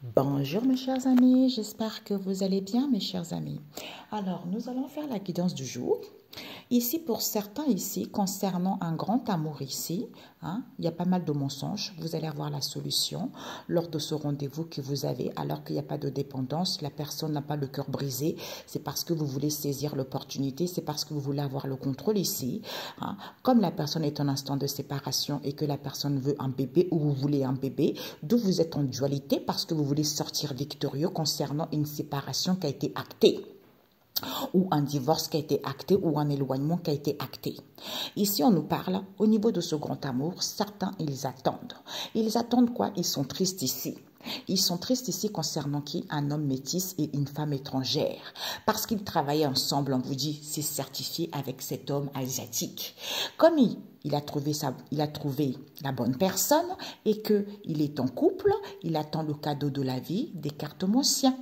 Bonjour mes chers amis, j'espère que vous allez bien mes chers amis. Alors nous allons faire la guidance du jour. Ici pour certains ici, concernant un grand amour ici, il y a pas mal de mensonges, vous allez avoir la solution lors de ce rendez-vous que vous avez alors qu'il n'y a pas de dépendance, la personne n'a pas le cœur brisé, c'est parce que vous voulez saisir l'opportunité, c'est parce que vous voulez avoir le contrôle ici. Comme la personne est en instant de séparation et que la personne veut un bébé ou vous voulez un bébé, d'où vous êtes en dualité parce que vous voulez sortir victorieux concernant une séparation qui a été actée, ou un divorce qui a été acté, ou un éloignement qui a été acté. Ici, on nous parle, au niveau de ce grand amour, certains, ils attendent. Ils attendent quoi? Ils sont tristes ici. Ils sont tristes ici concernant qui? Un homme métis et une femme étrangère. Parce qu'ils travaillaient ensemble, on vous dit, c'est certifié avec cet homme asiatique. Comme il a trouvé la bonne personne et qu'il est en couple, il attend le cadeau de la vie, des cartes mentions.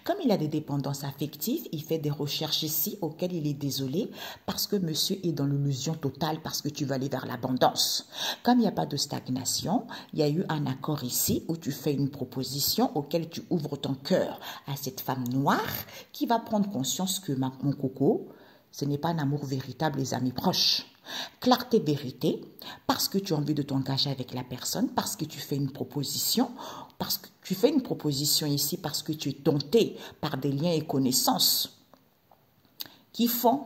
Comme il a des dépendances affectives, il fait des recherches ici auxquelles il est désolé parce que monsieur est dans l'illusion totale parce que tu vas aller vers l'abondance. Comme il n'y a pas de stagnation, il y a eu un accord ici où tu fais une proposition auquel tu ouvres ton cœur à cette femme noire qui va prendre conscience que mon coco, ce n'est pas un amour véritable, les amis proches. Clarté, vérité, parce que tu as envie de t'engager avec la personne, parce que tu fais une proposition, parce que tu fais une proposition ici, parce que tu es tenté par des liens et connaissances qui font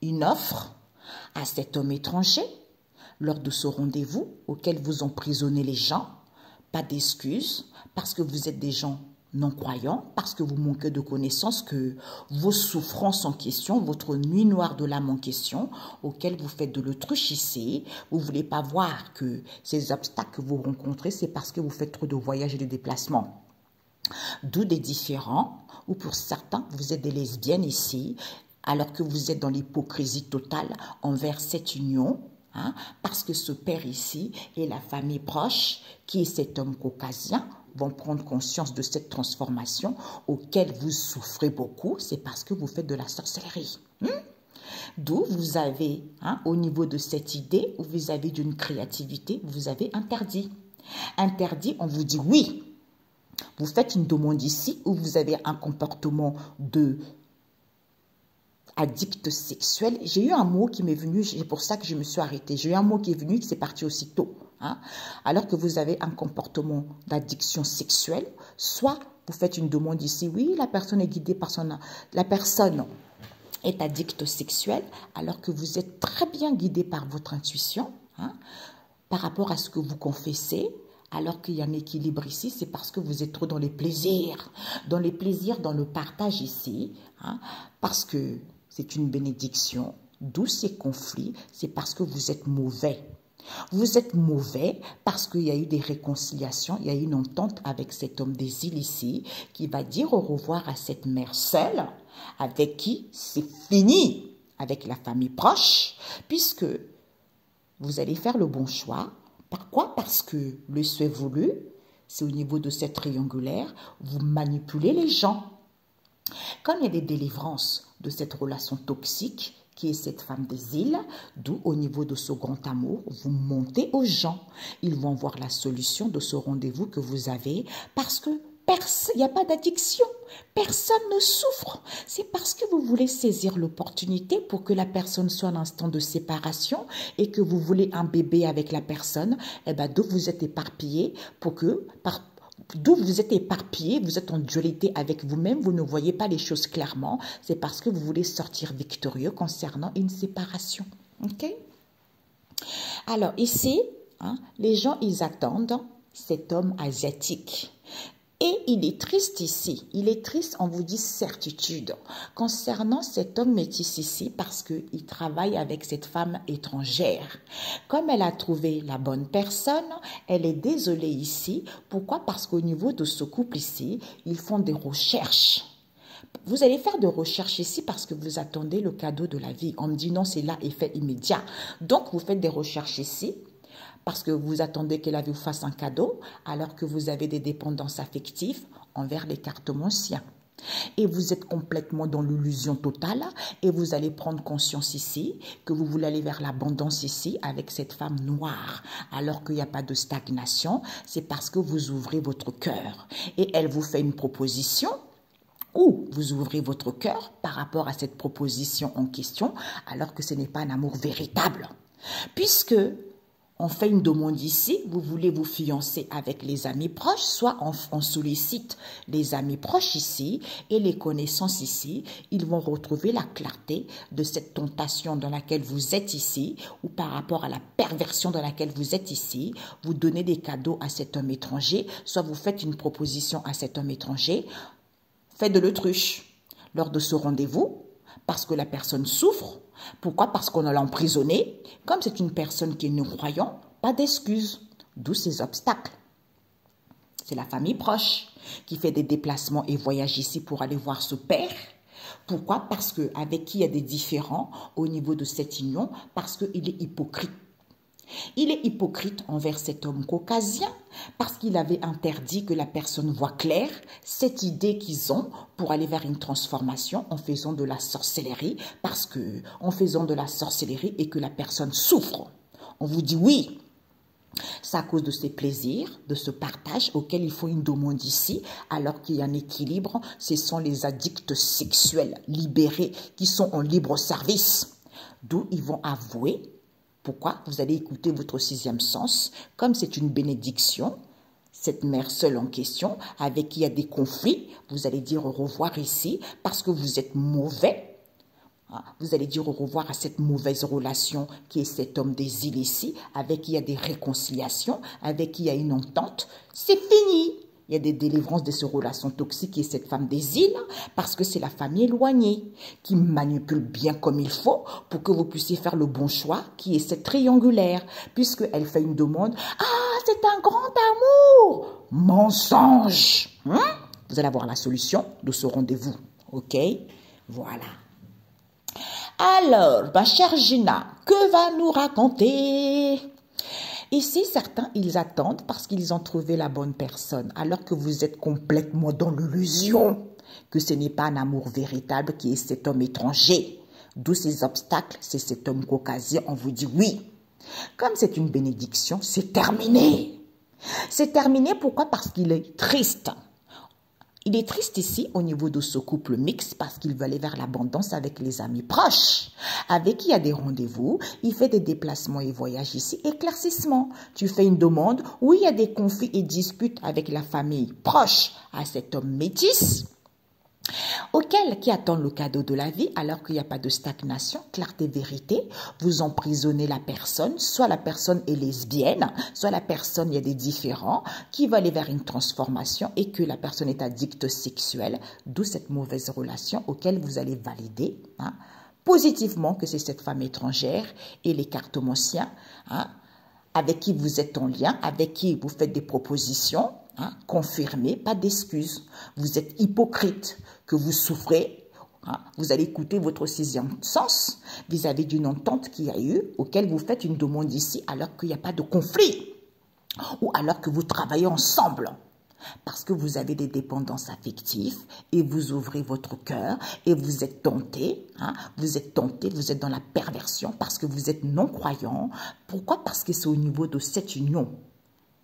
une offre à cet homme étranger lors de ce rendez-vous auquel vous emprisonnez les gens. Pas d'excuses, parce que vous êtes des gens non-croyants, parce que vous manquez de connaissances, que vos souffrances en question, votre nuit noire de l'âme en question, auquel vous faites de l'autruche ici, vous ne voulez pas voir que ces obstacles que vous rencontrez, c'est parce que vous faites trop de voyages et de déplacements. D'où des différents, ou pour certains, vous êtes des lesbiennes ici, alors que vous êtes dans l'hypocrisie totale envers cette union, parce que ce père ici et la famille proche, qui est cet homme caucasien, vont prendre conscience de cette transformation auquel vous souffrez beaucoup, c'est parce que vous faites de la sorcellerie. D'où vous avez, au niveau de cette idée, où vous avez d'une créativité, vous avez interdit. Interdit, on vous dit oui. Vous faites une demande ici où vous avez un comportement de addict sexuel. J'ai eu un mot qui m'est venu, c'est pour ça que je me suis arrêtée. J'ai eu un mot qui est venu, c'est parti aussitôt. Alors que vous avez un comportement d'addiction sexuelle, soit vous faites une demande ici, oui, la personne est guidée par la personne est addict sexuel, alors que vous êtes très bien guidé par votre intuition, par rapport à ce que vous confessez. Alors qu'il y a un équilibre ici, c'est parce que vous êtes trop dans les plaisirs, dans le partage ici, parce que c'est une bénédiction. D'où ces conflits, c'est parce que vous êtes mauvais. Vous êtes mauvais parce qu'il y a eu des réconciliations, il y a eu une entente avec cet homme des îles ici qui va dire au revoir à cette mère seule avec qui c'est fini avec la famille proche puisque vous allez faire le bon choix. Pourquoi? Parce que le souhait voulu, c'est au niveau de cette triangulaire, vous manipulez les gens. Comme il y a des délivrances de cette relation toxique, qui est cette femme des îles, d'où au niveau de ce grand amour, vous montez aux gens. Ils vont voir la solution de ce rendez-vous que vous avez parce que il n'y a pas d'addiction. Personne ne souffre. C'est parce que vous voulez saisir l'opportunité pour que la personne soit en instant de séparation et que vous voulez un bébé avec la personne, d'où vous êtes éparpillé d'où vous êtes éparpillé, vous êtes en dualité avec vous-même, vous ne voyez pas les choses clairement, c'est parce que vous voulez sortir victorieux concernant une séparation. Ok? Alors ici, les gens, ils attendent cet homme asiatique. Et il est triste ici, il est triste, on vous dit certitude, concernant cet homme métis ici parce qu'il travaille avec cette femme étrangère. Comme elle a trouvé la bonne personne, elle est désolée ici. Pourquoi? Parce qu'au niveau de ce couple ici, ils font des recherches. Vous allez faire des recherches ici parce que vous attendez le cadeau de la vie. On me dit non, c'est là, effet immédiat. Donc, vous faites des recherches ici parce que vous attendez qu'elle vous fasse un cadeau alors que vous avez des dépendances affectives envers les cartes mentions. Et vous êtes complètement dans l'illusion totale et vous allez prendre conscience ici que vous voulez aller vers l'abondance ici avec cette femme noire. Alors qu'il n'y a pas de stagnation, c'est parce que vous ouvrez votre cœur. Et elle vous fait une proposition ou vous ouvrez votre cœur par rapport à cette proposition en question alors que ce n'est pas un amour véritable. Puisque on fait une demande ici, vous voulez vous fiancer avec les amis proches, soit on sollicite les amis proches ici et les connaissances ici, ils vont retrouver la clarté de cette tentation dans laquelle vous êtes ici ou par rapport à la perversion dans laquelle vous êtes ici, vous donnez des cadeaux à cet homme étranger, soit vous faites une proposition à cet homme étranger, faites de l'autruche lors de ce rendez-vous parce que la personne souffre. Pourquoi? Parce qu'on l'a emprisonné. Comme c'est une personne qui est non-croyant, pas d'excuses. D'où ces obstacles. C'est la famille proche qui fait des déplacements et voyage ici pour aller voir ce père. Pourquoi? Parce qu'avec qui il y a des différends au niveau de cette union, parce qu'il est hypocrite. Il est hypocrite envers cet homme caucasien parce qu'il avait interdit que la personne voie clair cette idée qu'ils ont pour aller vers une transformation en faisant de la sorcellerie, parce que en faisant de la sorcellerie et que la personne souffre. On vous dit oui, c'est à cause de ces plaisirs, de ce partage auquel il faut une demande ici, alors qu'il y a un équilibre. Ce sont les addicts sexuels libérés qui sont en libre service, d'où ils vont avouer. Pourquoi? Vous allez écouter votre sixième sens, comme c'est une bénédiction, cette mère seule en question, avec qui il y a des conflits, vous allez dire au revoir ici, parce que vous êtes mauvais. Vous allez dire au revoir à cette mauvaise relation qui est cet homme des îles ici, avec qui il y a des réconciliations, avec qui il y a une entente. C'est fini! Il y a des délivrances de ces relations toxiques et cette femme des îles parce que c'est la famille éloignée qui manipule bien comme il faut pour que vous puissiez faire le bon choix qui est cette triangulaire puisqu'elle fait une demande. Ah, c'est un grand amour! Mensonge! Vous allez avoir la solution de ce rendez-vous. OK? Voilà. Alors, ma chère Gina, que va nous raconter? Ici, certains, ils attendent parce qu'ils ont trouvé la bonne personne, alors que vous êtes complètement dans l'illusion que ce n'est pas un amour véritable qui est cet homme étranger. D'où ces obstacles, c'est cet homme caucasien, on vous dit oui. Comme c'est une bénédiction, c'est terminé. C'est terminé, pourquoi? Parce qu'il est triste. Il est triste ici au niveau de ce couple mixte parce qu'il veut aller vers l'abondance avec les amis proches. Avec qui il y a des rendez-vous, il fait des déplacements et voyages ici. Éclaircissement, tu fais une demande où il y a des conflits et disputes avec la famille proche à cet homme métis. Auquel qui attend le cadeau de la vie alors qu'il n'y a pas de stagnation, clarté, vérité, vous emprisonnez la personne, soit la personne est lesbienne, soit la personne, il y a des différends, qui va aller vers une transformation et que la personne est addicte sexuelle, d'où cette mauvaise relation auquel vous allez valider positivement que c'est cette femme étrangère et les cartomanciens, avec qui vous êtes en lien, avec qui vous faites des propositions, confirmez, pas d'excuses. Vous êtes hypocrite, que vous souffrez, vous allez écouter votre sixième sens vis-à-vis d'une entente qu'il y a eu, auquel vous faites une demande ici alors qu'il n'y a pas de conflit, ou alors que vous travaillez ensemble. Parce que vous avez des dépendances affectives et vous ouvrez votre cœur et vous êtes tenté, vous êtes tenté, vous êtes dans la perversion parce que vous êtes non-croyant. Pourquoi? Parce que c'est au niveau de cette union.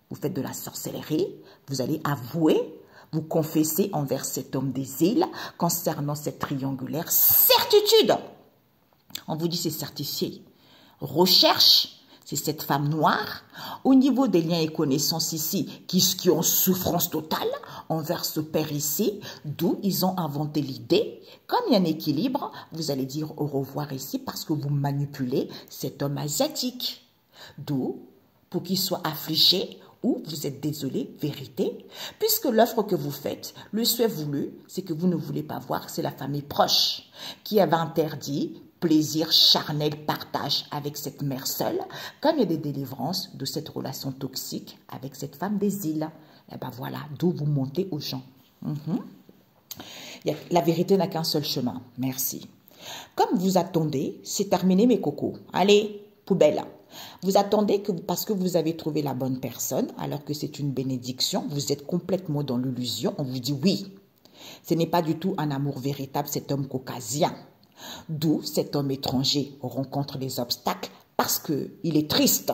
Vous faites de la sorcellerie, vous allez avouer, vous confessez envers cet homme des îles concernant cette triangulaire certitude. On vous dit c'est certifié. Recherche. C'est cette femme noire, au niveau des liens et connaissances ici, qui ont souffrance totale envers ce père ici, d'où ils ont inventé l'idée. Comme il y a un équilibre, vous allez dire au revoir ici parce que vous manipulez cet homme asiatique. D'où, pour qu'il soit affligé, ou vous êtes désolé, vérité, puisque l'offre que vous faites, le souhait voulu, c'est que vous ne voulez pas voir, c'est la famille proche qui avait interdit plaisir charnel, partage avec cette mère seule, comme il y a des délivrances de cette relation toxique avec cette femme des îles. Et ben voilà, d'où vous montez aux gens. La vérité n'a qu'un seul chemin. Merci. Comme vous attendez, c'est terminé mes cocos. Allez, poubelle. Vous attendez parce que vous avez trouvé la bonne personne, alors que c'est une bénédiction, vous êtes complètement dans l'illusion, on vous dit oui. Ce n'est pas du tout un amour véritable, cet homme caucasien. D'où cet homme étranger rencontre des obstacles parce qu'il est triste,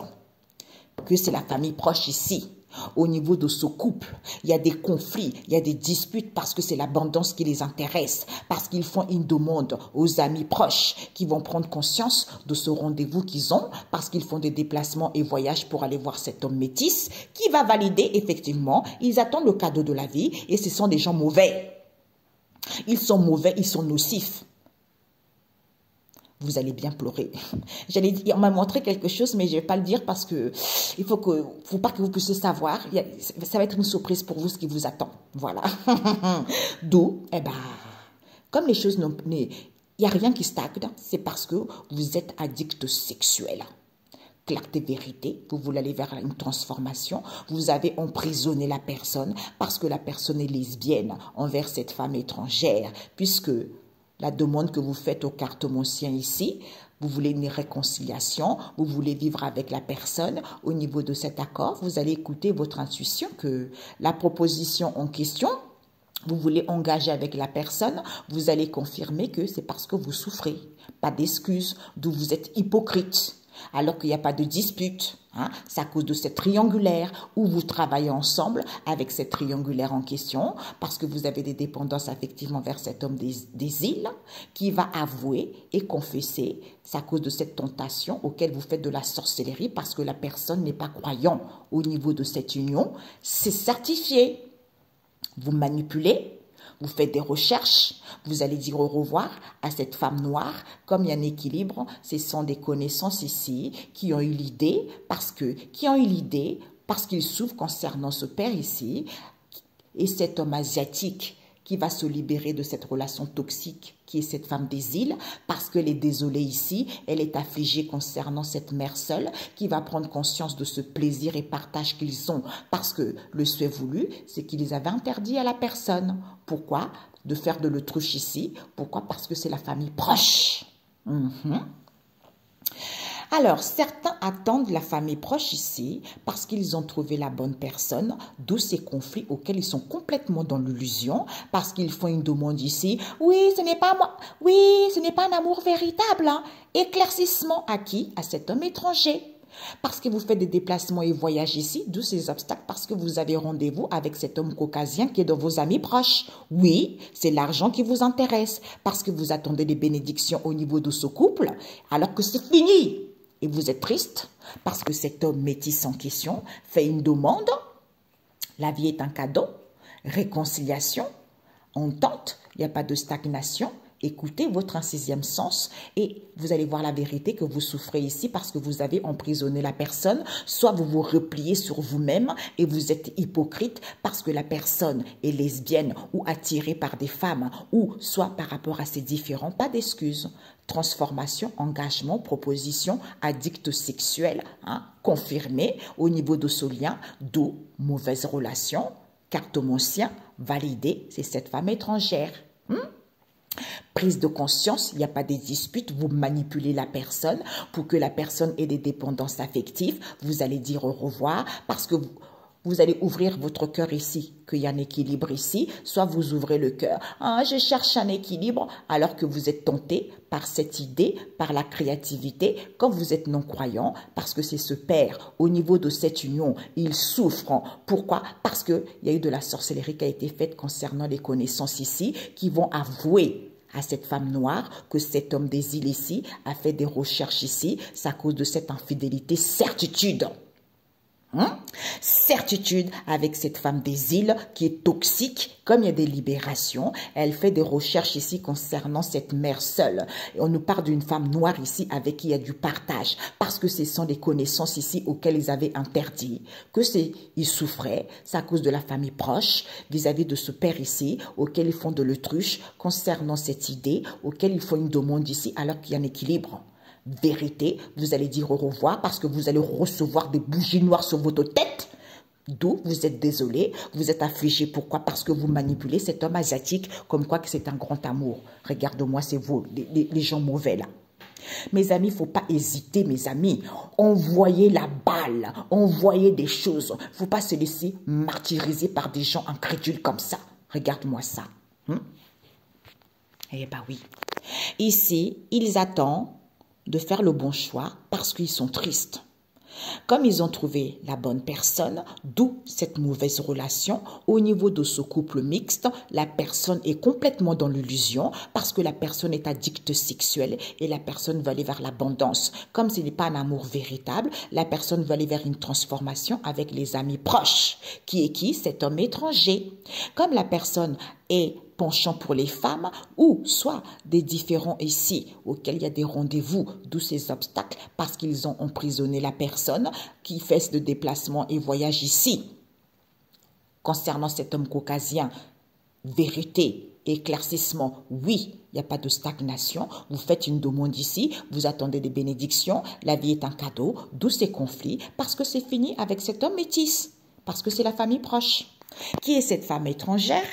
que c'est la famille proche ici. Au niveau de ce couple, il y a des conflits, il y a des disputes parce que c'est l'abondance qui les intéresse, parce qu'ils font une demande aux amis proches qui vont prendre conscience de ce rendez-vous qu'ils ont, parce qu'ils font des déplacements et voyages pour aller voir cet homme métis qui va valider effectivement. Ils attendent le cadeau de la vie et ce sont des gens mauvais. Ils sont mauvais, ils sont nocifs. Vous allez bien pleurer. J'allais dire, on m'a montré quelque chose, mais je ne vais pas le dire parce que faut pas que vous puissiez savoir. Ça va être une surprise pour vous ce qui vous attend. Voilà. D'où, comme les choses il n'y a rien qui stagne, c'est parce que vous êtes addict sexuel. Clarté, vérité, vous voulez aller vers une transformation, vous avez emprisonné la personne parce que la personne est lesbienne envers cette femme étrangère, puisque la demande que vous faites au cartomancien ici, vous voulez une réconciliation, vous voulez vivre avec la personne. Au niveau de cet accord, vous allez écouter votre intuition que la proposition en question, vous voulez engager avec la personne, vous allez confirmer que c'est parce que vous souffrez. Pas d'excuses, d'où vous êtes hypocrite. Alors qu'il n'y a pas de dispute. C'est à cause de cette triangulaire où vous travaillez ensemble avec cette triangulaire en question parce que vous avez des dépendances effectivement vers cet homme des îles qui va avouer et confesser. C'est à cause de cette tentation auquel vous faites de la sorcellerie parce que la personne n'est pas croyant au niveau de cette union. C'est certifié. Vous manipulez. Vous faites des recherches, vous allez dire au revoir à cette femme noire. Comme il y a un équilibre, ce sont des connaissances ici qui ont eu l'idée parce qu'ils souffrent concernant ce père ici et cet homme asiatique qui va se libérer de cette relation toxique qui est cette femme des îles parce qu'elle est désolée ici, elle est affligée concernant cette mère seule qui va prendre conscience de ce plaisir et partage qu'ils ont parce que le souhait voulu, c'est qu'ils avaient interdit à la personne. Pourquoi? De faire de l'autruche ici. Pourquoi? Parce que c'est la famille proche. Alors, certains attendent la famille proche ici parce qu'ils ont trouvé la bonne personne, d'où ces conflits auxquels ils sont complètement dans l'illusion, parce qu'ils font une demande ici. Oui, ce n'est pas moi. Oui, ce n'est pas un amour véritable. Éclaircissement à qui? À cet homme étranger. Parce que vous faites des déplacements et voyages ici, d'où ces obstacles, parce que vous avez rendez-vous avec cet homme caucasien qui est dans vos amis proches. Oui, c'est l'argent qui vous intéresse, parce que vous attendez des bénédictions au niveau de ce couple, alors que c'est fini. Et vous êtes triste, parce que cet homme métis en question fait une demande. La vie est un cadeau, réconciliation, entente, il n'y a pas de stagnation. Écoutez votre sixième sens et vous allez voir la vérité que vous souffrez ici parce que vous avez emprisonné la personne. Soit vous vous repliez sur vous-même et vous êtes hypocrite parce que la personne est lesbienne ou attirée par des femmes ou soit par rapport à ces différents. Pas d'excuses. Transformation, engagement, proposition, addict sexuel, confirmé au niveau de ce lien, d'où mauvaise relation, cartomancien, validé, c'est cette femme étrangère. Prise de conscience, il n'y a pas de dispute, vous manipulez la personne pour que la personne ait des dépendances affectives. Vous allez dire au revoir parce que vous allez ouvrir votre cœur ici, qu'il y a un équilibre ici. Soit vous ouvrez le cœur, je cherche un équilibre alors que vous êtes tenté par cette idée, par la créativité, quand vous êtes non-croyant, parce que c'est ce père, au niveau de cette union, il souffre. Pourquoi? Parce qu'il y a eu de la sorcellerie qui a été faite concernant les connaissances ici, qui vont avouer à cette femme noire que cet homme des îles ici a fait des recherches ici, c'est à cause de cette infidélité, certitude. Certitude avec cette femme des îles qui est toxique, comme il y a des libérations, elle fait des recherches ici concernant cette mère seule. Et on nous parle d'une femme noire ici avec qui il y a du partage, parce que ce sont des connaissances ici auxquelles ils avaient interdit, ils souffraient, c'est à cause de la famille proche, vis-à-vis de ce père ici, auquel ils font de l'autruche, concernant cette idée, auquel ils font une demande ici, alors qu'il y a un équilibre. Vérité, vous allez dire au revoir parce que vous allez recevoir des bougies noires sur votre tête. D'où vous êtes désolé, vous êtes affligé. Pourquoi? Parce que vous manipulez cet homme asiatique comme quoi que c'est un grand amour. Regarde-moi, c'est vous, les gens mauvais là. Mes amis, il ne faut pas hésiter, mes amis. Envoyez la balle, envoyez des choses. Il ne faut pas se laisser martyriser par des gens incrédules comme ça. Regarde-moi ça. Eh bien oui. Ici, ils attendent de faire le bon choix parce qu'ils sont tristes. Comme ils ont trouvé la bonne personne, d'où cette mauvaise relation, au niveau de ce couple mixte, la personne est complètement dans l'illusion parce que la personne est addicte sexuelle et la personne veut aller vers l'abondance. Comme ce n'est pas un amour véritable, la personne veut aller vers une transformation avec les amis proches. Qui est qui? Cet homme étranger. Comme la personne est penchant pour les femmes ou soit des différents ici auxquels il y a des rendez-vous, d'où ces obstacles parce qu'ils ont emprisonné la personne qui fait ce déplacement et voyage ici. Concernant cet homme caucasien, vérité, éclaircissement, oui, il n'y a pas de stagnation, vous faites une demande ici, vous attendez des bénédictions, la vie est un cadeau, d'où ces conflits, parce que c'est fini avec cet homme métis, parce que c'est la famille proche. Qui est cette femme étrangère?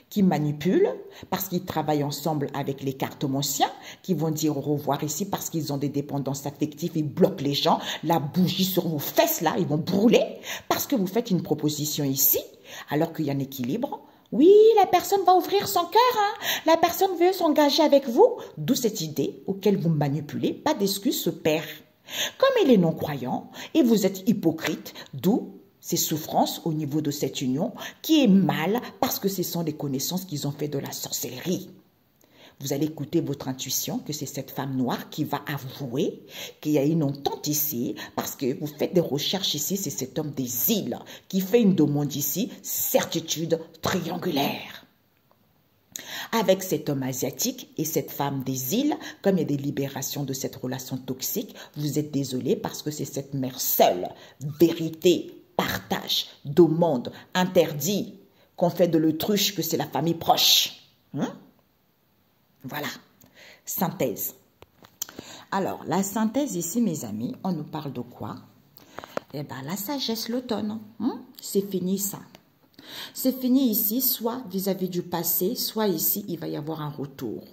Qui manipulent parce qu'ils travaillent ensemble avec les cartomanciens, qui vont dire au revoir ici parce qu'ils ont des dépendances affectives, ils bloquent les gens, la bougie sur vos fesses là, ils vont brûler parce que vous faites une proposition ici, alors qu'il y a un équilibre. Oui, la personne va ouvrir son cœur, hein. La personne veut s'engager avec vous, d'où cette idée auquel vous manipulez, pas d'excuse se perd. Comme il est non-croyant et vous êtes hypocrite, d'où ces souffrances au niveau de cette union qui est mal parce que ce sont des connaissances qu'ils ont fait de la sorcellerie. Vous allez écouter votre intuition que c'est cette femme noire qui va avouer qu'il y a une entente ici parce que vous faites des recherches ici, c'est cet homme des îles qui fait une demande ici, certitude triangulaire. Avec cet homme asiatique et cette femme des îles, comme il y a des libérations de cette relation toxique, vous êtes désolé parce que c'est cette mère seule, vérité, partage, demande, interdit, qu'on fait de l'autruche, que c'est la famille proche. Voilà, synthèse. Alors, la synthèse ici, mes amis, on nous parle de quoi? Eh bien, la sagesse, l'automne. C'est fini ça. C'est fini ici, soit vis-à-vis du passé, soit ici, il va y avoir un retour.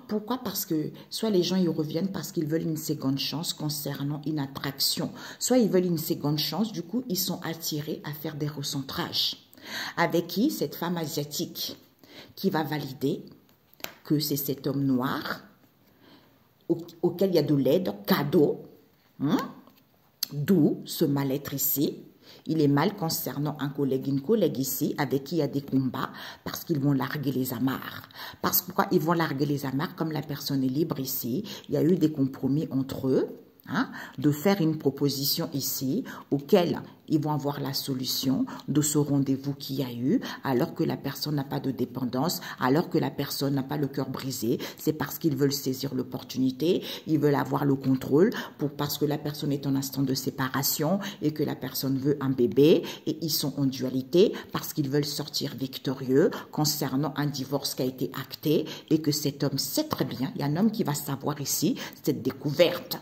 Pourquoi? Parce que soit les gens y reviennent parce qu'ils veulent une seconde chance concernant une attraction. Soit ils veulent une seconde chance, du coup, ils sont attirés à faire des recentrages. Avec qui? Cette femme asiatique qui va valider que c'est cet homme noir auquel il y a de l'aide, cadeau. D'où ce mal-être ici. Il est mal concernant un collègue, une collègue ici, avec qui il y a des combats, parce qu'ils vont larguer les amarres. Parce que pourquoi ils vont larguer les amarres? Comme la personne est libre ici, il y a eu des compromis entre eux, de faire une proposition ici, auquel ils vont avoir la solution de ce rendez-vous qu'il y a eu, alors que la personne n'a pas de dépendance, alors que la personne n'a pas le cœur brisé. C'est parce qu'ils veulent saisir l'opportunité, ils veulent avoir le contrôle, parce que la personne est en instant de séparation et que la personne veut un bébé, et ils sont en dualité parce qu'ils veulent sortir victorieux concernant un divorce qui a été acté, et que cet homme sait très bien, il y a un homme qui va savoir ici cette découverte.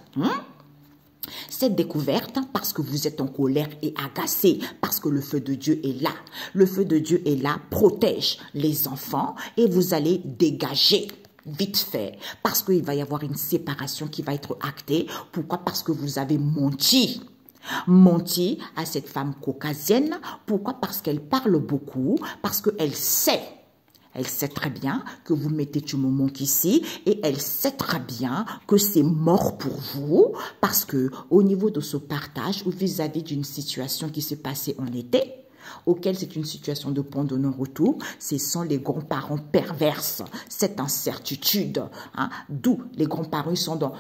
Cette découverte, parce que vous êtes en colère et agacé, parce que le feu de Dieu est là. Le feu de Dieu est là, protège les enfants et vous allez dégager vite fait, parce qu'il va y avoir une séparation qui va être actée. Pourquoi? Parce que vous avez menti. Menti à cette femme caucasienne. Pourquoi? Parce qu'elle parle beaucoup, parce qu'elle sait. Elle sait très bien que vous mettez du moment ici et elle sait très bien que c'est mort pour vous parce que au niveau de ce partage ou vis-à-vis d'une situation qui s'est passée en été, auquel c'est une situation de pont de non-retour, ce sont les grands-parents perverses, cette incertitude, d'où les grands-parents ils sont dans...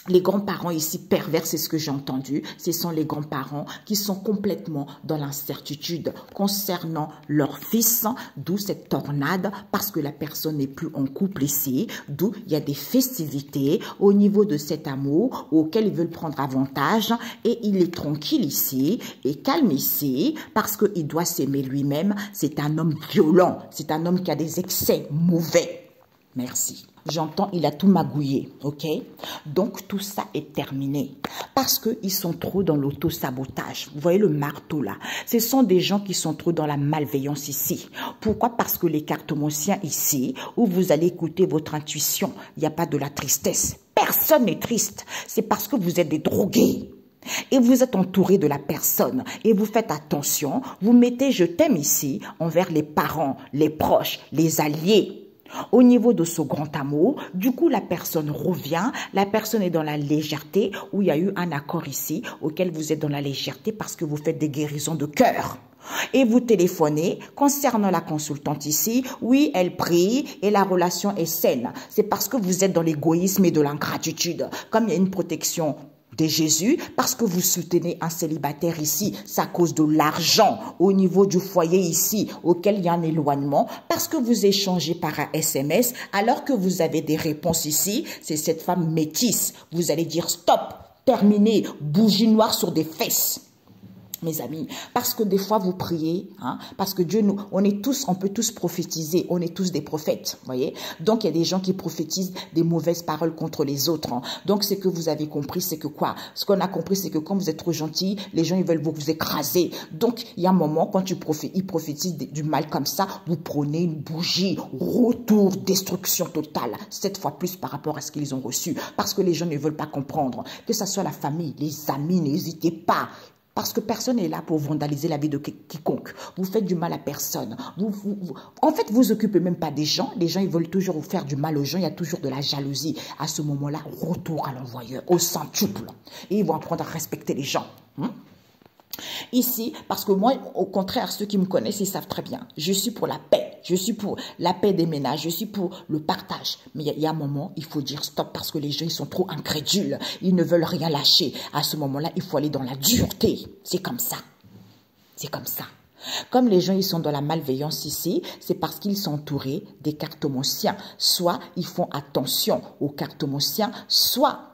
Les grands-parents ici pervers, c'est ce que j'ai entendu, ce sont les grands-parents qui sont complètement dans l'incertitude concernant leur fils, d'où cette tornade, parce que la personne n'est plus en couple ici, d'où il y a des festivités au niveau de cet amour auquel ils veulent prendre avantage et il est tranquille ici et calme ici parce qu'il doit s'aimer lui-même. C'est un homme violent, c'est un homme qui a des excès mauvais. Merci. J'entends, il a tout magouillé, ok? Donc, tout ça est terminé. Parce qu'ils sont trop dans l'auto-sabotage. Vous voyez le marteau là? Ce sont des gens qui sont trop dans la malveillance ici. Pourquoi? Parce que les cartomanciens ici, où vous allez écouter votre intuition, il n'y a pas de la tristesse. Personne n'est triste. C'est parce que vous êtes des drogués. Et vous êtes entouré de la personne et vous faites attention, vous mettez je t'aime ici envers les parents, les proches, les alliés. Au niveau de ce grand amour, du coup, la personne revient, la personne est dans la légèreté, où il y a eu un accord ici, auquel vous êtes dans la légèreté parce que vous faites des guérisons de cœur. Et vous téléphonez concernant la consultante ici, oui, elle prie et la relation est saine. C'est parce que vous êtes dans l'égoïsme et de l'ingratitude. Comme il y a une protection de Jésus, parce que vous soutenez un célibataire ici, c'est à cause de l'argent au niveau du foyer ici, auquel il y a un éloignement, parce que vous échangez par un SMS, alors que vous avez des réponses ici, c'est cette femme métisse. Vous allez dire stop, terminé, bougie noire sur des fesses. Mes amis, parce que des fois vous priez, hein, parce que Dieu nous, on peut tous prophétiser, on est tous des prophètes, voyez. Donc il y a des gens qui prophétisent des mauvaises paroles contre les autres. Hein. Donc ce que vous avez compris, c'est que quoi? Ce qu'on a compris, c'est que quand vous êtes trop gentil, les gens ils veulent vous écraser. Donc il y a un moment quand ils prophétisent du mal comme ça, vous prenez une bougie, retour, destruction totale. 7 fois plus par rapport à ce qu'ils ont reçu, parce que les gens ne veulent pas comprendre. Que ça soit la famille, les amis, n'hésitez pas. Parce que personne n'est là pour vandaliser la vie de quiconque. Vous faites du mal à personne. En fait, vous occupez même pas des gens. Les gens, ils veulent toujours vous faire du mal aux gens. Il y a toujours de la jalousie. À ce moment-là, retour à l'envoyeur, au centuple. Et ils vont apprendre à respecter les gens. Ici, parce que moi, au contraire, ceux qui me connaissent, ils savent très bien. Je suis pour la paix. Je suis pour la paix des ménages. Je suis pour le partage. Mais il y a un moment, il faut dire stop parce que les gens, ils sont trop incrédules. Ils ne veulent rien lâcher. À ce moment-là, il faut aller dans la dureté. C'est comme ça. C'est comme ça. Comme les gens, ils sont dans la malveillance ici, c'est parce qu'ils sont entourés des cartomanciens. Soit ils font attention aux cartomanciens, soit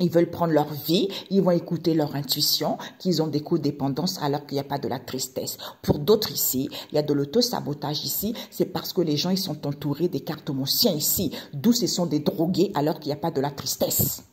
ils veulent prendre leur vie, ils vont écouter leur intuition, qu'ils ont des codépendances alors qu'il n'y a pas de la tristesse. Pour d'autres ici, il y a de l'auto-sabotage ici, c'est parce que les gens ils sont entourés des cartomanciens ici, d'où ce sont des drogués alors qu'il n'y a pas de la tristesse.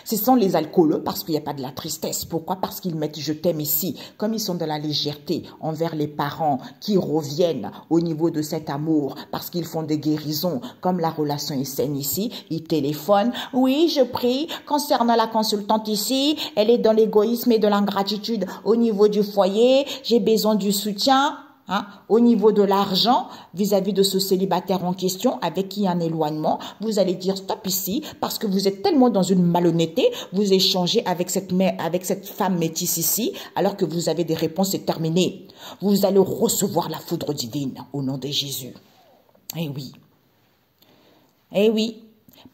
Ce sont les alcooleux parce qu'il n'y a pas de la tristesse. Pourquoi? Parce qu'ils mettent je t'aime ici. Comme ils sont dans la légèreté envers les parents qui reviennent au niveau de cet amour parce qu'ils font des guérisons, comme la relation est saine ici, ils téléphonent. Oui, je prie. Concernant la consultante ici, elle est dans l'égoïsme et de l'ingratitude au niveau du foyer. J'ai besoin du soutien. Hein, au niveau de l'argent, vis-à-vis de ce célibataire en question, avec qui il y a un éloignement, vous allez dire stop ici, parce que vous êtes tellement dans une malhonnêteté, vous échangez avec cette femme métisse ici, alors que vous avez des réponses, c'est terminé. Vous allez recevoir la foudre divine au nom de Jésus. Eh oui. Eh oui.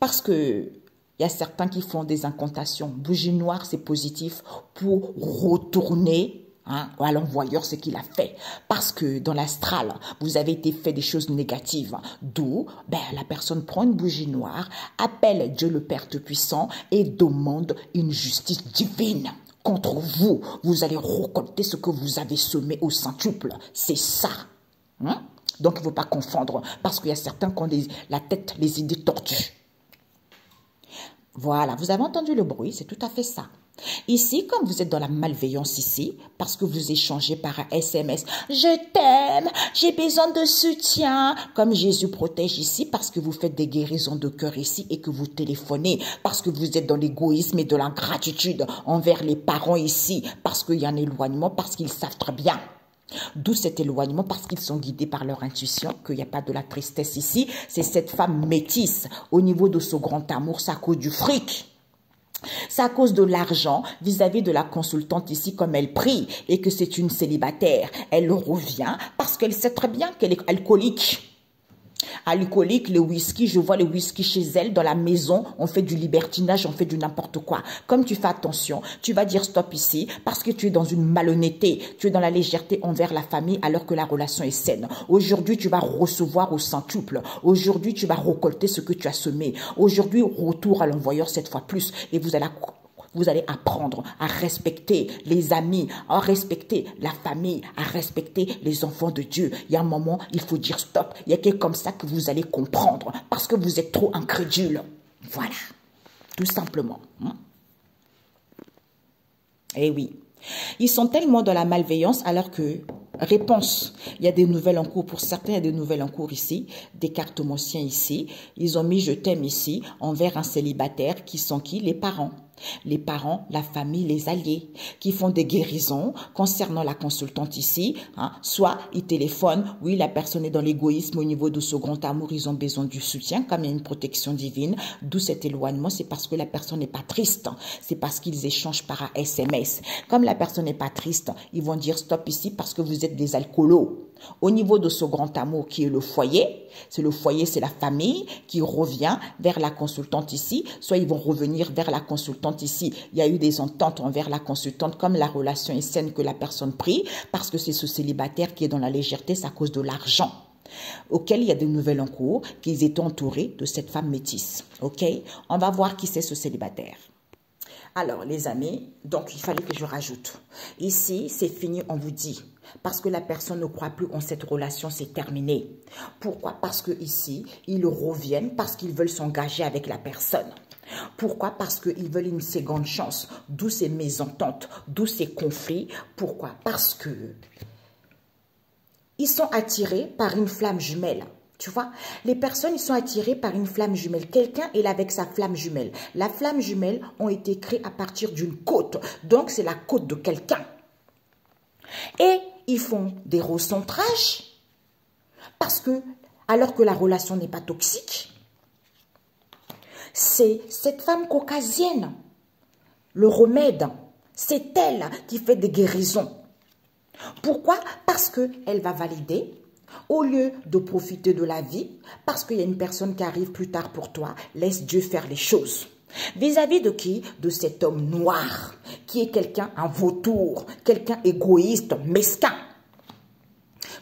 Parce que il y a certains qui font des incantations. Bougie noire, c'est positif pour retourner à l'envoyeur ce qu'il a fait. Parce que dans l'astral, vous avez été fait des choses négatives. D'où, la personne prend une bougie noire, appelle Dieu le Père Tout-Puissant et demande une justice divine contre vous. Vous allez récolter ce que vous avez semé au centuple. C'est ça. Donc, il ne faut pas confondre. Parce qu'il y a certains qui ont la tête, les idées tordues. Voilà, vous avez entendu le bruit, c'est tout à fait ça. Ici, comme vous êtes dans la malveillance ici, parce que vous échangez par un SMS, je t'aime, j'ai besoin de soutien, comme Jésus protège ici, parce que vous faites des guérisons de cœur ici et que vous téléphonez, parce que vous êtes dans l'égoïsme et de l'ingratitude envers les parents ici, parce qu'il y a un éloignement, parce qu'ils savent très bien. D'où cet éloignement, parce qu'ils sont guidés par leur intuition, qu'il n'y a pas de la tristesse ici. C'est cette femme métisse, au niveau de ce grand amour, c'est à cause du fric. C'est à cause de l'argent vis-à-vis de la consultante ici, comme elle prie, et que c'est une célibataire. Elle revient parce qu'elle sait très bien qu'elle est alcoolique. Alcoolique, le whisky, je vois le whisky chez elle, dans la maison, on fait du libertinage, on fait du n'importe quoi. Comme tu fais attention, tu vas dire stop ici, parce que tu es dans une malhonnêteté, tu es dans la légèreté envers la famille, alors que la relation est saine. Aujourd'hui, tu vas recevoir au centuple. Aujourd'hui, tu vas récolter ce que tu as semé. Aujourd'hui, retour à l'envoyeur 7 fois plus, et vous allez apprendre à respecter les amis, à respecter la famille, à respecter les enfants de Dieu. Il y a un moment, il faut dire stop. Il y a quelque chose comme ça que vous allez comprendre parce que vous êtes trop incrédule. Voilà, tout simplement. Eh oui, ils sont tellement dans la malveillance alors que, réponse, il y a des nouvelles en cours. Pour certains, il y a des nouvelles en cours ici, des cartomanciens ici. Ils ont mis je t'aime ici envers un célibataire qui sont qui? Les parents. les parents, la famille, les alliés, qui font des guérisons concernant la consultante ici. Soit ils téléphonent, oui, la personne est dans l'égoïsme au niveau de ce grand amour, ils ont besoin du soutien, comme il y a une protection divine, d'où cet éloignement, c'est parce que la personne n'est pas triste, c'est parce qu'ils échangent par SMS. Comme la personne n'est pas triste, ils vont dire stop ici parce que vous êtes des alcoolos. Au niveau de ce grand amour qui est le foyer, c'est la famille qui revient vers la consultante ici, soit ils vont revenir vers la consultante ici. Il y a eu des ententes envers la consultante, comme la relation est saine que la personne prie, parce que c'est ce célibataire qui est dans la légèreté, c'est à cause de l'argent, auquel il y a de nouvelles en cours, qu'ils étaient entourés de cette femme métisse. Ok, on va voir qui c'est ce célibataire. Alors, les amis, donc il fallait que je rajoute. Ici, c'est fini, on vous dit. Parce que la personne ne croit plus en cette relation, c'est terminé. Pourquoi? Parce que ici, ils reviennent parce qu'ils veulent s'engager avec la personne. Pourquoi? Parce qu'ils veulent une seconde chance. D'où ces mésententes, d'où ces conflits. Pourquoi? Parce que ils sont attirés par une flamme jumelle. Tu vois, les personnes, ils sont attirées par une flamme jumelle. Quelqu'un est là avec sa flamme jumelle. La flamme jumelle ont été créées à partir d'une côte. Donc, c'est la côte de quelqu'un. Et ils font des recentrages parce que, alors que la relation n'est pas toxique, c'est cette femme caucasienne, le remède. C'est elle qui fait des guérisons. Pourquoi? Parce qu'elle va valider. Au lieu de profiter de la vie, parce qu'il y a une personne qui arrive plus tard pour toi, laisse Dieu faire les choses. Vis-à-vis de qui? De cet homme noir, qui est quelqu'un, un vautour, quelqu'un égoïste, mesquin.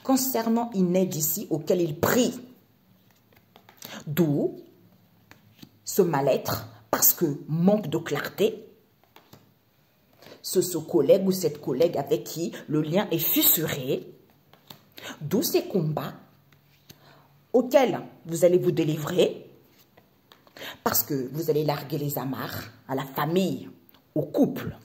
Concernant une aide ici auquel il prie. D'où ce mal-être, parce que manque de clarté, ce collègue ou cette collègue avec qui le lien est fissuré. D'où ces combats auxquels vous allez vous délivrer parce que vous allez larguer les amarres à la famille, au couple,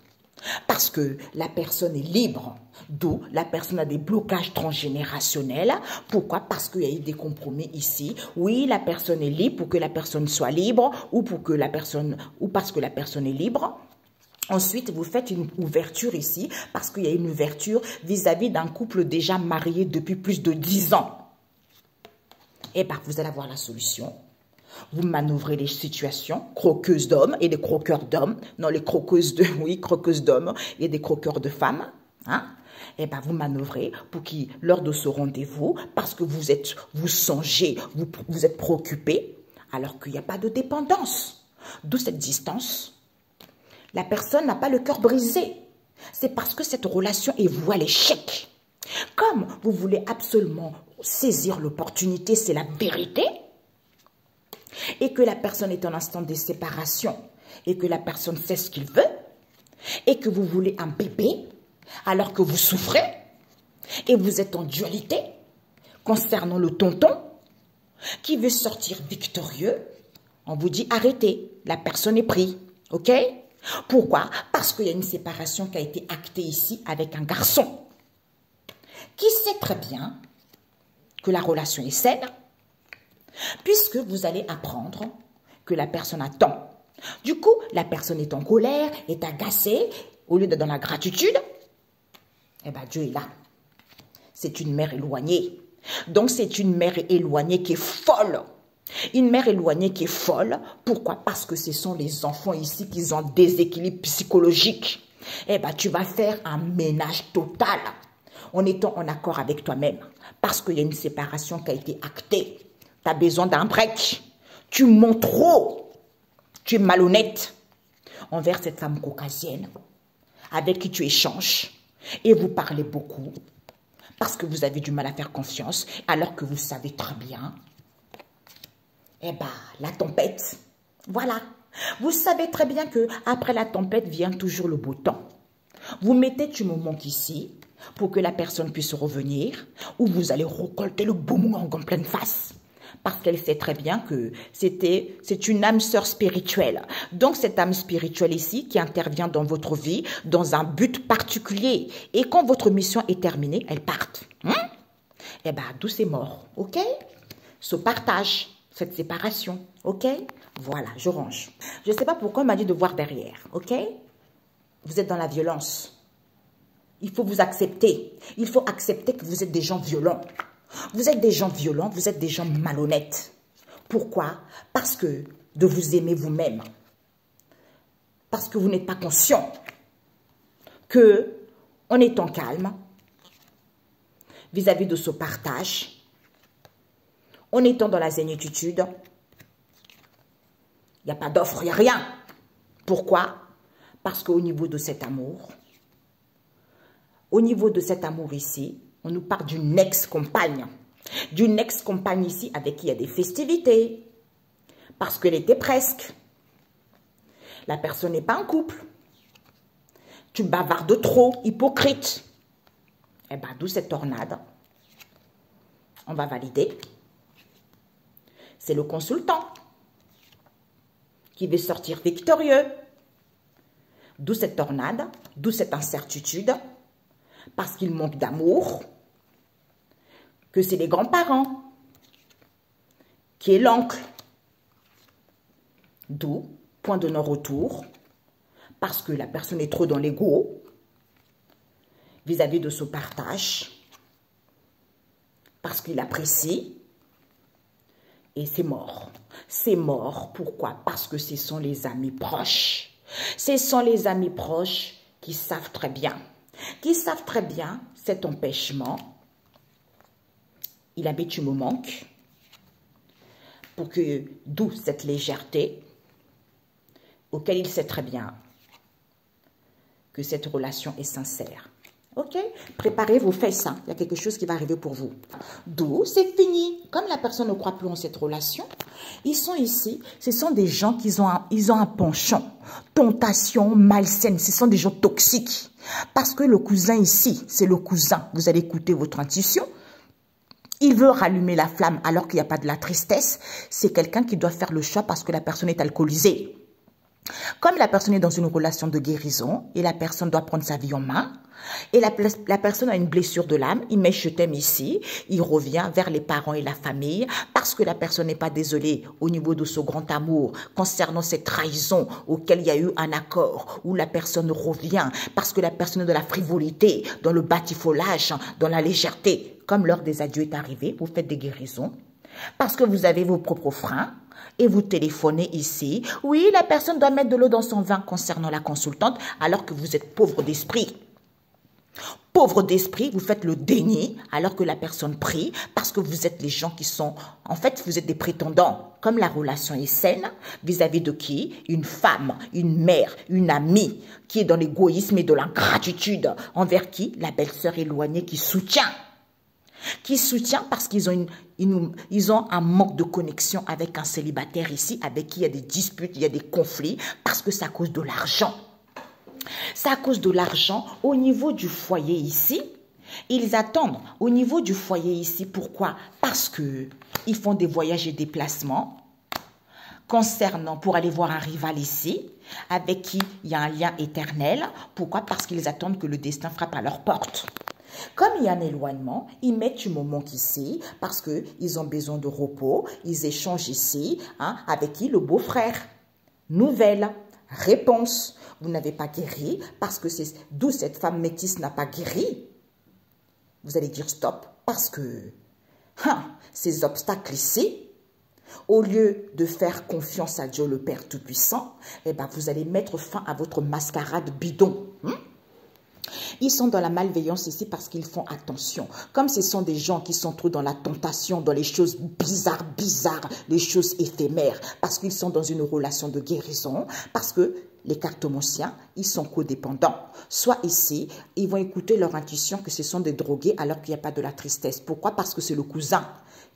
parce que la personne est libre, d'où la personne a des blocages transgénérationnels. Pourquoi? Parce qu'il y a eu des compromis ici. Oui, la personne est libre pour que la personne soit libre ou parce que la personne est libre. Ensuite, vous faites une ouverture ici parce qu'il y a une ouverture vis-à-vis d'un couple déjà marié depuis plus de 10 ans. Eh bien, vous allez avoir la solution. Vous manœuvrez les situations, croqueuses d'hommes et des croqueurs d'hommes. Non, les croqueuses croqueuses d'hommes et des croqueurs de femmes. Hein? Eh bien, vous manœuvrez pour qu'il, lors de ce rendez-vous, parce que vous songez, vous êtes préoccupé, alors qu'il n'y a pas de dépendance. D'où cette distance. La personne n'a pas le cœur brisé. C'est parce que cette relation est vouée à l'échec. Comme vous voulez absolument saisir l'opportunité, c'est la vérité, et que la personne est en instant de séparation, et que la personne sait ce qu'il veut, et que vous voulez un bébé, alors que vous souffrez, et vous êtes en dualité, concernant le tonton, qui veut sortir victorieux, on vous dit arrêtez, la personne est prise, ok? Pourquoi? Parce qu'il y a une séparation qui a été actée ici avec un garçon qui sait très bien que la relation est saine, puisque vous allez apprendre que la personne attend. Du coup, la personne est en colère, est agacée, au lieu d'être dans la gratitude, eh bien Dieu est là. C'est une mère éloignée. Donc c'est une mère éloignée qui est folle. Une mère éloignée qui est folle. Pourquoi? Parce que ce sont les enfants ici qui ont un déséquilibre psychologique. Eh bien, tu vas faire un ménage total en étant en accord avec toi-même. Parce qu'il y a une séparation qui a été actée. Tu as besoin d'un break. Tu mens trop. Tu es malhonnête envers cette femme caucasienne avec qui tu échanges et vous parlez beaucoup parce que vous avez du mal à faire confiance alors que vous savez très bien. Eh bien, la tempête, voilà. Vous savez très bien que après la tempête vient toujours le beau temps. Vous mettez tu me manques ici pour que la personne puisse revenir ou vous allez récolter le boomerang en pleine face. Parce qu'elle sait très bien que c'est une âme sœur spirituelle. Donc cette âme spirituelle ici qui intervient dans votre vie dans un but particulier. Et quand votre mission est terminée, elle part. Eh bien, d'où c'est mort, ok? Ce partage, cette séparation, ok? Voilà, je range. Je ne sais pas pourquoi on m'a dit de voir derrière, ok? Vous êtes dans la violence. Il faut vous accepter. Il faut accepter que vous êtes des gens violents. Vous êtes des gens violents, vous êtes des gens malhonnêtes. Pourquoi? Parce que de vous aimer vous-même. Parce que vous n'êtes pas conscient que, en étant calme, vis-à-vis de ce partage, en étant dans la zénitude, il n'y a pas d'offre, il n'y a rien. Pourquoi? Parce qu'au niveau de cet amour, ici, on nous parle d'une ex-compagne. D'une ex-compagne ici avec qui il y a des festivités. Parce qu'elle était presque. La personne n'est pas en couple. Tu bavardes trop, hypocrite. Eh bien, d'où cette tornade. On va valider. C'est le consultant qui veut sortir victorieux. D'où cette tornade, d'où cette incertitude. Parce qu'il manque d'amour. Que c'est les grands-parents. Qui est l'oncle. D'où, point de non-retour. Parce que la personne est trop dans l'ego. Vis-à-vis de ce partage. Parce qu'il apprécie. Et c'est mort. C'est mort. Pourquoi? Parce que ce sont les amis proches. Ce sont les amis proches qui savent très bien. Qui savent très bien cet empêchement. Il a dit tu me manques. Pour que, d'où cette légèreté. Auquel il sait très bien que cette relation est sincère. Ok? Préparez vos fesses. Il y a quelque chose qui va arriver pour vous. D'où c'est fini. Comme la personne ne croit plus en cette relation, ils sont ici. Ce sont des gens qui ont un penchant. Tentation malsaine. Ce sont des gens toxiques. Parce que le cousin ici, c'est le cousin. Vous allez écouter votre intuition. Il veut rallumer la flamme alors qu'il n'y a pas de la tristesse. C'est quelqu'un qui doit faire le choix parce que la personne est alcoolisée. Comme la personne est dans une relation de guérison et la personne doit prendre sa vie en main et la personne a une blessure de l'âme, il met je t'aime ici, il revient vers les parents et la famille parce que la personne n'est pas désolée au niveau de ce grand amour concernant cette trahison auquel il y a eu un accord où la personne revient parce que la personne est dans la frivolité, dans le batifolage, dans la légèreté. Comme l'heure des adieux est arrivée, vous faites des guérisons parce que vous avez vos propres freins. Et vous téléphonez ici. Oui, la personne doit mettre de l'eau dans son vin concernant la consultante alors que vous êtes pauvre d'esprit. Pauvre d'esprit, vous faites le déni alors que la personne prie parce que vous êtes les gens qui sont... En fait, vous êtes des prétendants. Comme la relation est saine, vis-à-vis de qui? Une femme, une mère, une amie qui est dans l'égoïsme et de l'ingratitude. Envers qui? La belle-sœur éloignée qui soutient. Qui soutient parce qu'ils ont un manque de connexion avec un célibataire ici, avec qui il y a des disputes, il y a des conflits, parce que c'est à cause de l'argent. C'est à cause de l'argent au niveau du foyer ici. Ils attendent au niveau du foyer ici. Pourquoi? Parce qu'ils font des voyages et déplacements concernant pour aller voir un rival ici, avec qui il y a un lien éternel. Pourquoi? Parce qu'ils attendent que le destin frappe à leur porte. Comme il y a un éloignement, ils mettent du moment ici parce qu'ils ont besoin de repos. Ils échangent ici avec qui? Le beau-frère. Nouvelle réponse. Vous n'avez pas guéri parce que c'est d'où cette femme métisse n'a pas guéri. Vous allez dire stop parce que ces obstacles ici, au lieu de faire confiance à Dieu le Père Tout-Puissant, eh ben, vous allez mettre fin à votre mascarade bidon. Ils sont dans la malveillance ici parce qu'ils font attention. Comme ce sont des gens qui sont trop dans la tentation, dans les choses bizarres, les choses éphémères, parce qu'ils sont dans une relation de guérison, parce que les cartomanciens, ils sont codépendants. Soit ici, ils vont écouter leur intuition que ce sont des drogués alors qu'il n'y a pas de la tristesse. Pourquoi? Parce que c'est le cousin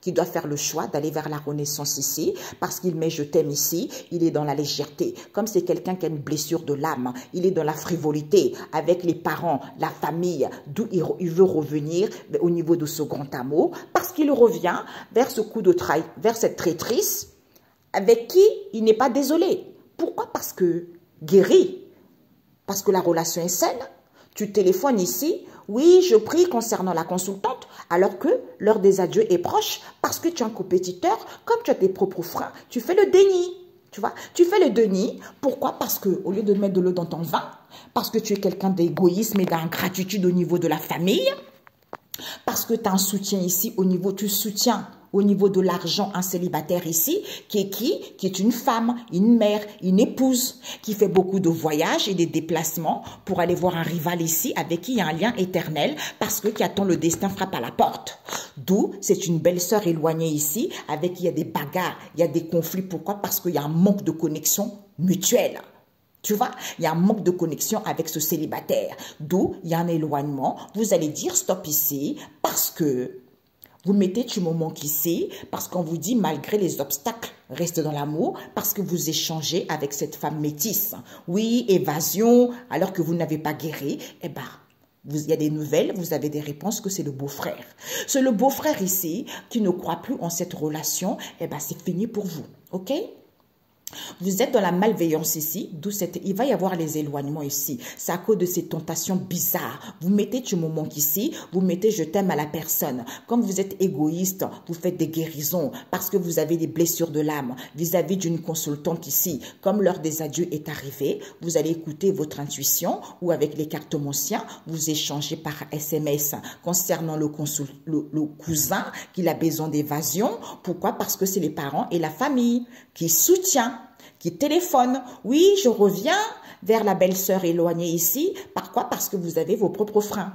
qui doit faire le choix d'aller vers la renaissance ici, parce qu'il met je t'aime ici, il est dans la légèreté. Comme c'est quelqu'un qui a une blessure de l'âme, il est dans la frivolité avec les parents, la famille, d'où il veut revenir au niveau de ce grand amour, parce qu'il revient vers ce coup de vers cette traîtrise avec qui il n'est pas désolé. Pourquoi? Parce que guéri, parce que la relation est saine. Tu téléphones ici, oui, je prie concernant la consultante, alors que l'heure des adieux est proche, parce que tu es un compétiteur, comme tu as tes propres freins, tu fais le déni. Tu vois, tu fais le déni. Pourquoi? Parce que au lieu de mettre de l'eau dans ton vin, parce que tu es quelqu'un d'égoïsme et d'ingratitude au niveau de la famille, parce que tu as un soutien ici au niveau, tu soutiens au niveau de l'argent un célibataire ici, qui est qui? Qui est une femme, une mère, une épouse, qui fait beaucoup de voyages et des déplacements pour aller voir un rival ici, avec qui il y a un lien éternel, parce que qui attend le destin frappe à la porte. D'où c'est une belle-sœur éloignée ici, avec qui il y a des bagarres, il y a des conflits. Pourquoi? Parce qu'il y a un manque de connexion mutuelle. Tu vois, il y a un manque de connexion avec ce célibataire. D'où il y a un éloignement. Vous allez dire stop ici parce que vous mettez tu me manques ici, parce qu'on vous dit malgré les obstacles, restez dans l'amour, parce que vous échangez avec cette femme métisse. Oui, évasion, alors que vous n'avez pas guéri, eh ben, il y a des nouvelles, vous avez des réponses que c'est le beau-frère. C'est le beau-frère ici qui ne croit plus en cette relation, eh ben, c'est fini pour vous, ok? Vous êtes dans la malveillance ici, d'où il va y avoir les éloignements ici. C'est à cause de ces tentations bizarres. Vous mettez tu me manques ici, vous mettez je t'aime à la personne. Comme vous êtes égoïste, vous faites des guérisons parce que vous avez des blessures de l'âme vis-à-vis d'une consultante ici. Comme l'heure des adieux est arrivée, vous allez écouter votre intuition ou avec les cartomanciens, vous échangez par SMS concernant le cousin qu'il a besoin d'évasion. Pourquoi? Parce que c'est les parents et la famille qui soutiennent, qui téléphone. Oui, je reviens vers la belle-sœur éloignée ici. Par quoi? Parce que vous avez vos propres freins.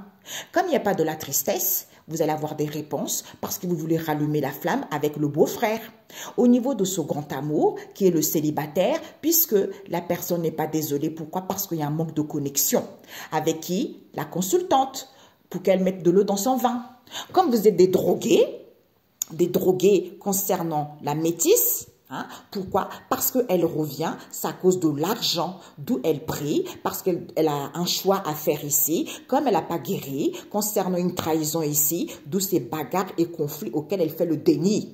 Comme il n'y a pas de la tristesse, vous allez avoir des réponses parce que vous voulez rallumer la flamme avec le beau-frère. Au niveau de ce grand amour, qui est le célibataire, puisque la personne n'est pas désolée. Pourquoi? Parce qu'il y a un manque de connexion. Avec qui? La consultante, pour qu'elle mette de l'eau dans son vin. Comme vous êtes des drogués concernant la métisse. Hein? Pourquoi? Parce qu'elle revient, c'est à cause de l'argent, d'où elle prie, parce qu'elle a un choix à faire ici, comme elle n'a pas guéri, concernant une trahison ici, d'où ces bagarres et conflits auxquels elle fait le déni.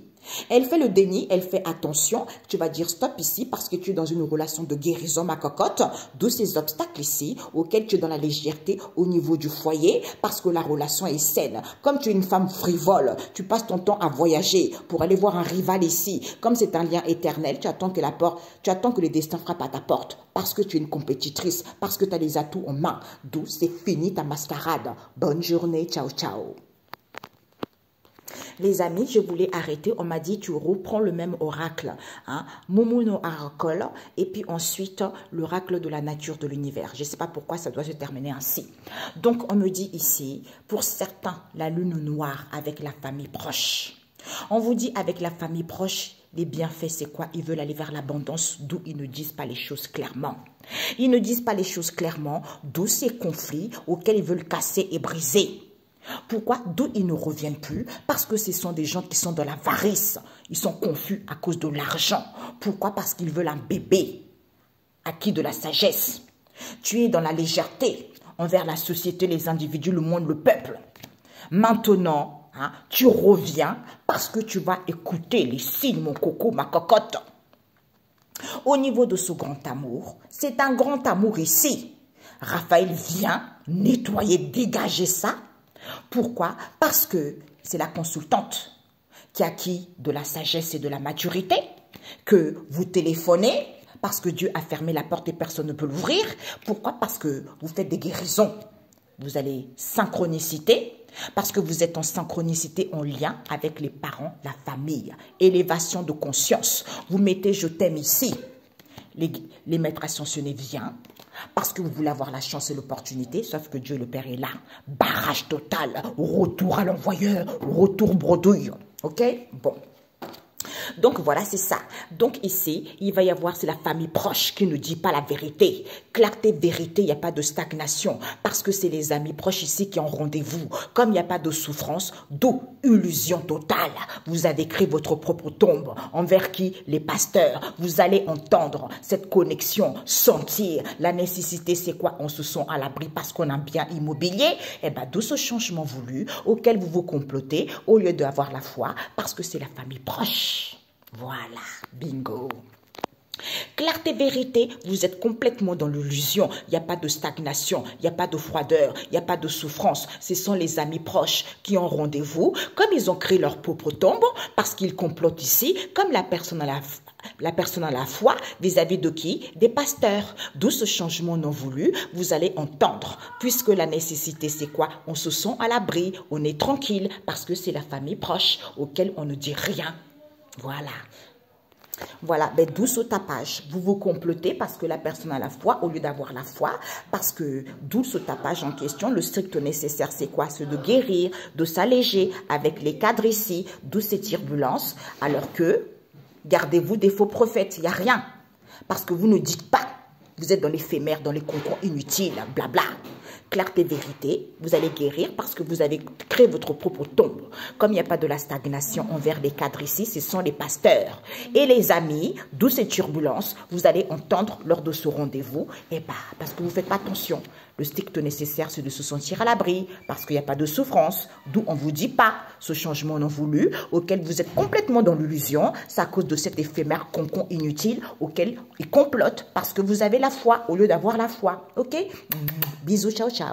Elle fait le déni, elle fait attention, tu vas dire stop ici parce que tu es dans une relation de guérison, ma cocotte, d'où ces obstacles ici auxquels tu es dans la légèreté au niveau du foyer parce que la relation est saine. Comme tu es une femme frivole, tu passes ton temps à voyager pour aller voir un rival ici. Comme c'est un lien éternel, tu attends que le destin frappe à ta porte parce que tu es une compétitrice, parce que tu as les atouts en main. D'où c'est fini ta mascarade. Bonne journée, ciao ciao. Les amis, je voulais arrêter. On m'a dit, tu reprends le même oracle. Hein? Momono Oracle. Et puis ensuite, l'oracle de la nature de l'univers. Je ne sais pas pourquoi ça doit se terminer ainsi. Donc, on me dit ici, pour certains, la lune noire avec la famille proche. On vous dit avec la famille proche, les bienfaits, c'est quoi? Ils veulent aller vers l'abondance, d'où ils ne disent pas les choses clairement. Ils ne disent pas les choses clairement, d'où ces conflits auxquels ils veulent casser et briser. Pourquoi? D'où ils ne reviennent plus? Parce que ce sont des gens qui sont dans l'avarice. Ils sont confus à cause de l'argent. Pourquoi? Parce qu'ils veulent un bébé acquis de la sagesse. Tu es dans la légèreté envers la société, les individus, le monde, le peuple. Maintenant, hein, tu reviens parce que tu vas écouter les signes, mon coco, ma cocotte. Au niveau de ce grand amour, c'est un grand amour ici. Raphaël vient nettoyer, dégager ça. Pourquoi? Parce que c'est la consultante qui a acquis de la sagesse et de la maturité, que vous téléphonez parce que Dieu a fermé la porte et personne ne peut l'ouvrir. Pourquoi? Parce que vous faites des guérisons. Vous allez synchronicité, parce que vous êtes en synchronicité, en lien avec les parents, la famille. Élévation de conscience. Vous mettez je t'aime ici. Les maîtres ascensionnés viennent. Parce que vous voulez avoir la chance et l'opportunité, sauf que Dieu le Père est là. Barrage total, retour à l'envoyeur, retour bredouille. Ok? Bon. Donc voilà, c'est ça. Donc ici, il va y avoir, c'est la famille proche qui ne dit pas la vérité. Clarté, vérité, il n'y a pas de stagnation. Parce que c'est les amis proches ici qui ont rendez-vous. Comme il n'y a pas de souffrance, d'où illusion totale. Vous avez créé votre propre tombe. Envers qui? Les pasteurs. Vous allez entendre cette connexion, sentir. La nécessité, c'est quoi? On se sent à l'abri parce qu'on a un bien immobilier. Et bien, d'où ce changement voulu auquel vous vous complotez au lieu d'avoir la foi parce que c'est la famille proche. Voilà, bingo. Clarté, vérité, vous êtes complètement dans l'illusion. Il n'y a pas de stagnation, il n'y a pas de froideur, il n'y a pas de souffrance. Ce sont les amis proches qui ont rendez-vous. Comme ils ont créé leur propre tombe, parce qu'ils complotent ici, comme la personne La personne a la foi vis-à-vis de qui? Des pasteurs. D'où ce changement non voulu, vous allez entendre. Puisque la nécessité, c'est quoi? On se sent à l'abri, on est tranquille, parce que c'est la famille proche auquel on ne dit rien. Voilà. Voilà, ben, d'où ce tapage. Vous vous complotez parce que la personne a la foi au lieu d'avoir la foi. Parce que d'où ce tapage en question. Le strict nécessaire, c'est quoi? C'est de guérir, de s'alléger avec les cadres ici. D'où ces turbulences. Alors que, gardez-vous des faux prophètes. Il n'y a rien. Parce que vous ne dites pas. Vous êtes dans l'éphémère, dans les concours inutiles, blabla. Clarté, vérité, vous allez guérir parce que vous avez créé votre propre tombe. Comme il n'y a pas de la stagnation envers les cadres ici, ce sont les pasteurs. Et les amis, d'où ces turbulences, vous allez entendre lors de ce rendez-vous, et bah, parce que vous ne faites pas attention. Le strict nécessaire, c'est de se sentir à l'abri, parce qu'il n'y a pas de souffrance, d'où on ne vous dit pas ce changement non voulu, auquel vous êtes complètement dans l'illusion, c'est à cause de cet éphémère concon inutile, auquel il complote, parce que vous avez la foi, au lieu d'avoir la foi. Ok? Bisous, ciao, ciao.